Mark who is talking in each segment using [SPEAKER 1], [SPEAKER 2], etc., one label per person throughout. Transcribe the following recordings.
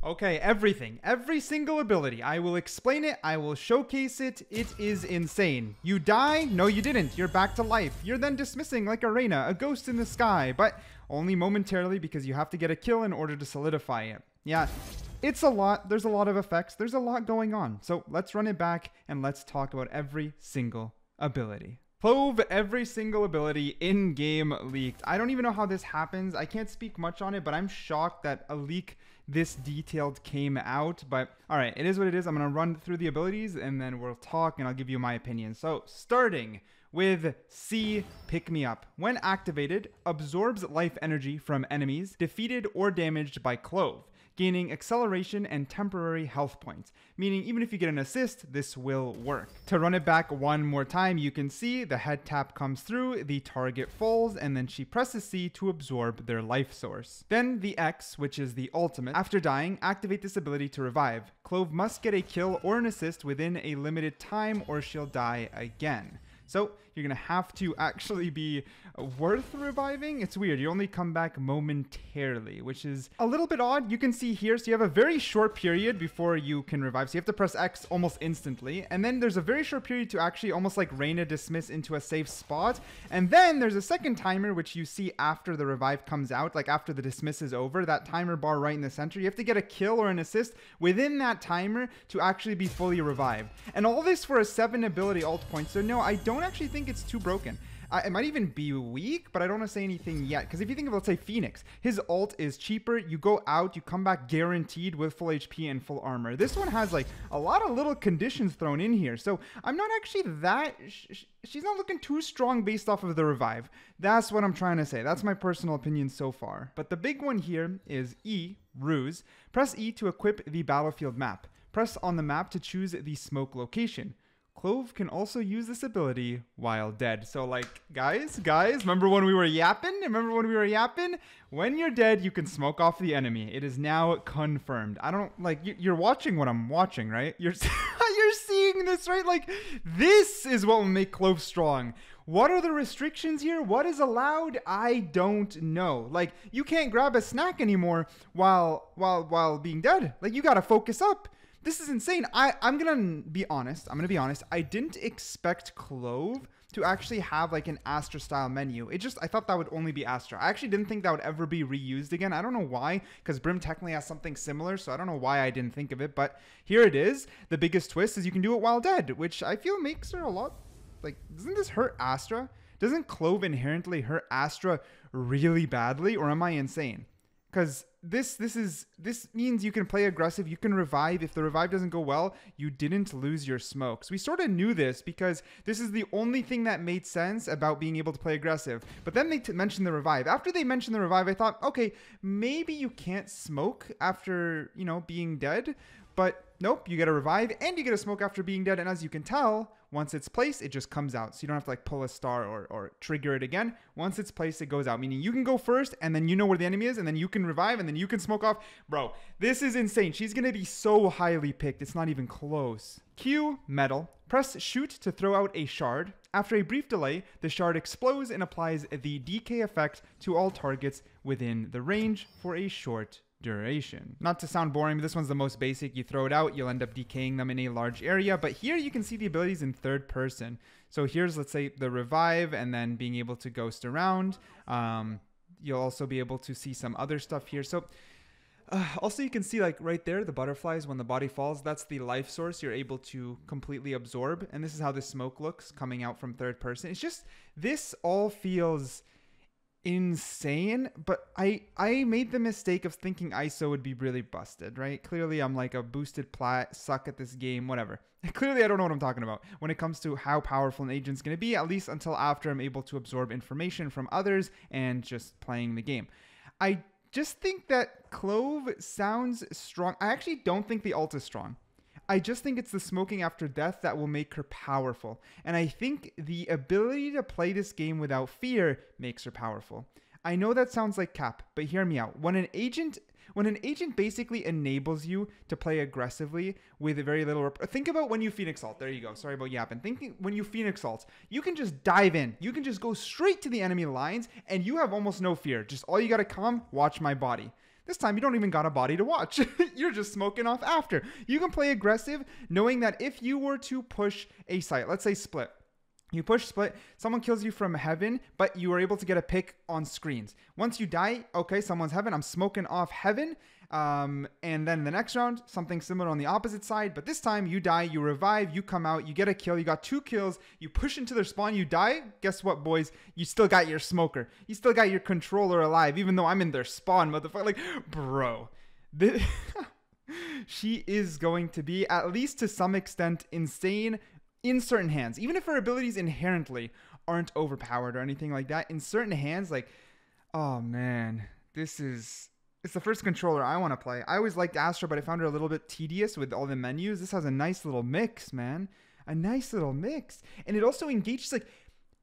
[SPEAKER 1] Okay, everything. Every single ability. I will explain it. I will showcase it. It is insane. You die? No, you didn't. You're back to life. You're then dismissing like a Reyna, a ghost in the sky, but only momentarily because you have to get a kill in order to solidify it. Yeah, it's a lot. There's a lot of effects. There's a lot going on. So let's run it back and let's talk about every single ability. Clove, every single ability in-game leaked. I don't even know how this happens. I can't speak much on it, but I'm shocked that a leak this detailed came out. But all right, it is what it is. I'm going to run through the abilities and then we'll talk and I'll give you my opinion. So starting with C, Pick Me Up. When activated, absorbs life energy from enemies defeated or damaged by Clove, gaining acceleration and temporary health points, meaning even if you get an assist, this will work. To run it back one more time, you can see the head tap comes through, the target falls, and then she presses C to absorb their life source. Then the X, which is the ultimate. After dying, activate this ability to revive. Clove must get a kill or an assist within a limited time or she'll die again. So you're going to have to actually be worth reviving. It's weird. You only come back momentarily, which is a little bit odd. You can see here, so you have a very short period before you can revive. So you have to press X almost instantly. And then there's a very short period to actually almost like Reyna dismiss into a safe spot. And then there's a second timer, which you see after the revive comes out, like after the dismiss is over, that timer bar right in the center. You have to get a kill or an assist within that timer to actually be fully revived. And all this for a 7 ability ult point. So no, I don't actually think it's too broken. It might even be weak, but I don't want to say anything yet. Because if you think of, let's say, Phoenix, his ult is cheaper. You go out, you come back guaranteed with full HP and full armor. This one has like a lot of little conditions thrown in here. So I'm not actually that... She's not looking too strong based off of the revive. That's what I'm trying to say. That's my personal opinion so far. But the big one here is E, Ruse. Press E to equip the battlefield map. Press on the map to choose the smoke location. Clove can also use this ability while dead. So like, guys, remember when we were yapping? When you're dead, you can smoke off the enemy. It is now confirmed. I don't, like, you're watching what I'm watching, right? You're seeing this, right? Like, this is what will make Clove strong. What are the restrictions here? What is allowed? I don't know. Like, you can't grab a snack anymore while being dead. Like, you gotta focus up. This is insane. I'm gonna be honest. I didn't expect Clove to actually have like an Astra style menu. I thought that would only be Astra. I actually didn't think that would ever be reused again. I don't know why, because Brim technically has something similar, so I don't know why I didn't think of it, but here it is. The biggest twist is you can do it while dead, which I feel makes her a lot, like, doesn't this hurt Astra? Doesn't Clove inherently hurt Astra really badly, or am I insane? Because this means you can play aggressive, you can revive. If the revive doesn't go well, you didn't lose your smokes. We sort of knew this because this is the only thing that made sense about being able to play aggressive. But then they mentioned the revive. After they mentioned the revive, I thought, okay, maybe you can't smoke after, you know, being dead. But nope, you get a revive and you get a smoke after being dead. And as you can tell, once it's placed, it just comes out. So you don't have to like pull a star or trigger it again. Once it's placed, it goes out. Meaning you can go first and then you know where the enemy is and then you can revive and then you can smoke off. Bro, this is insane. She's going to be so highly picked. It's not even close. Q, metal. Press shoot to throw out a shard. After a brief delay, the shard explodes and applies the decay effect to all targets within the range for a short duration. Not to sound boring, but this one's the most basic. You throw it out, you'll end up decaying them in a large area. But here you can see the abilities in third person. So here's, let's say, the revive and then being able to ghost around. You'll also be able to see some other stuff here. So also you can see like right there, the butterflies when the body falls, that's the life source you're able to completely absorb. And this is how the smoke looks coming out from third person. It's just, this all feels insane, but I made the mistake of thinking ISO would be really busted, right? Clearly I'm like a boosted plat, suck at this game, whatever. Clearly I don't know what I'm talking about when it comes to how powerful an agent's going to be, at least until after I'm able to absorb information from others and just playing the game. I just think that Clove sounds strong. I actually don't think the ult is strong. I just think it's the smoking after death that will make her powerful. And I think the ability to play this game without fear makes her powerful. I know that sounds like cap, but hear me out. When an agent basically enables you to play aggressively with very little... Think about when you Phoenix ult. There you go. Sorry about yapping. Thinking when you Phoenix ult, you can just dive in. You can just go straight to the enemy lines and you have almost no fear. Just all you got to watch my body. This time you don't even got a body to watch. You're just smoking off after. You can play aggressive knowing that if you were to push a site, let's say split, you push split, someone kills you from heaven, but you are able to get a pick on screens. Once you die, okay, someone's heaven, I'm smoking off heaven. And then the next round, something similar on the opposite side. But this time you die, you revive, you come out, you get a kill, you got 2 kills, you push into their spawn, you die. Guess what, boys? You still got your smoker. You still got your controller alive, even though I'm in their spawn, motherfucker. Like, bro. She is going to be, at least to some extent, insane in certain hands. Even if her abilities inherently aren't overpowered or anything like that, in certain hands, like, oh man, it's the first controller I want to play. I always liked Astra, but I found her a little bit tedious with all the menus. This has a nice little mix, man. A nice little mix. And it also engages, like,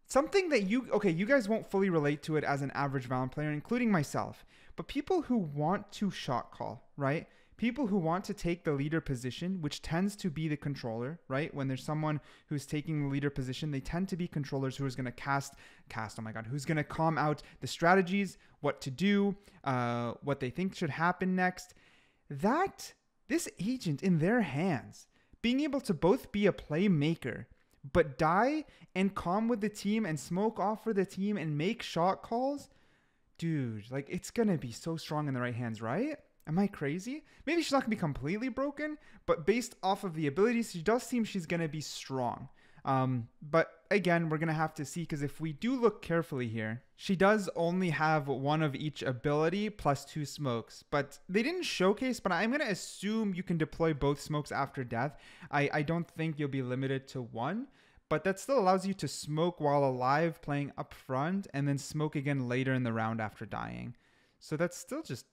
[SPEAKER 1] something that you guys won't fully relate to it as an average Valorant player, including myself. But people who want to shot call, right? People who want to take the leader position, which tends to be the controller, right? When there's someone who's taking the leader position, they tend to be controllers who is going to who's going to calm out the strategies, what to do, what they think should happen next. This agent in their hands, being able to both be a playmaker, but die and calm with the team and smoke off for the team and make shot calls, dude, like, it's going to be so strong in the right hands, right? Am I crazy? Maybe she's not going to be completely broken, but based off of the abilities, she does seem she's going to be strong. But again, we're going to have to see, because if we do look carefully here, she does only have 1 of each ability plus 2 smokes. But they didn't showcase, but I'm going to assume you can deploy both smokes after death. I don't think you'll be limited to 1. But that still allows you to smoke while alive, playing up front, and then smoke again later in the round after dying. So that's still just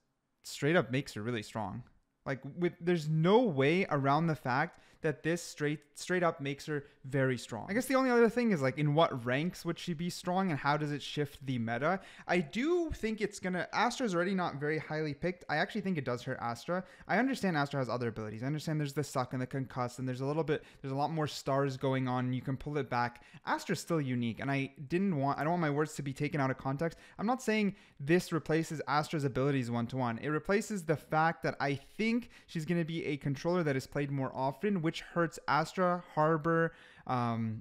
[SPEAKER 1] straight up makes her really strong. Like, there's no way around the fact that this straight up makes her very strong. I guess the only other thing is, like, in what ranks would she be strong and how does it shift the meta? I do think it's gonna, Astra's already not very highly picked. I actually think it does hurt Astra. I understand Astra has other abilities. I understand there's the suck and the concuss, and there's a lot more stars going on and you can pull it back. Astra's still unique, and I don't want my words to be taken out of context. I'm not saying this replaces Astra's abilities one-to-one. It replaces the fact that I think she's going to be a controller that is played more often, which hurts Astra, Harbor,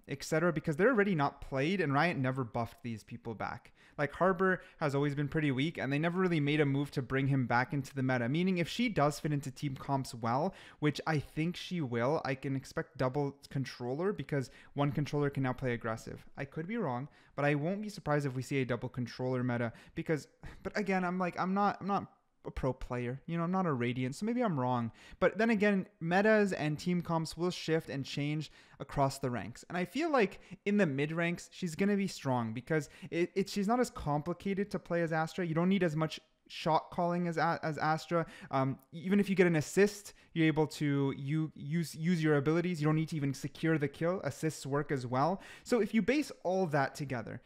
[SPEAKER 1] etc., because they're already not played, and Riot never buffed these people back. Like, Harbor has always been pretty weak, and they never really made a move to bring him back into the meta, meaning if she does fit into team comps well, which I think she will, I can expect double controller, because 1 controller can now play aggressive. I could be wrong, but I won't be surprised if we see a double controller meta, because, but again, I'm not a pro player, you know, I'm not a Radiant, so maybe I'm wrong. But then again, metas and team comps will shift and change across the ranks, and I feel like in the mid ranks she's gonna be strong, because she's not as complicated to play as Astra. You don't need as much shot calling as Astra. Even if you get an assist, you're able to use your abilities. You don't need to even secure the kill. Assists work as well. So if you base all that together,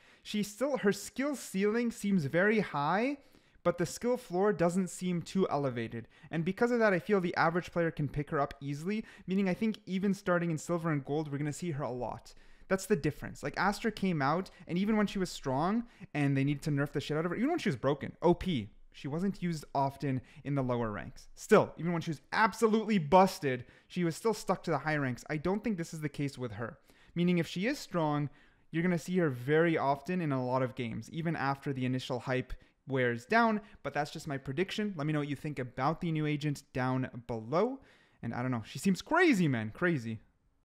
[SPEAKER 1] her skill ceiling seems very high, but the skill floor doesn't seem too elevated. And because of that, I feel the average player can pick her up easily, meaning I think even starting in silver and gold, we're going to see her a lot. That's the difference. Like, Astra came out, and even when she was strong and they needed to nerf the shit out of her, even when she was broken, OP, she wasn't used often in the lower ranks. Still, even when she was absolutely busted, she was still stuck to the high ranks. I don't think this is the case with her. Meaning if she is strong, you're going to see her very often in a lot of games, even after the initial hype wears down. But that's just my prediction. Let me know what you think about the new agent down below. And I don't know, she seems crazy, man. Crazy.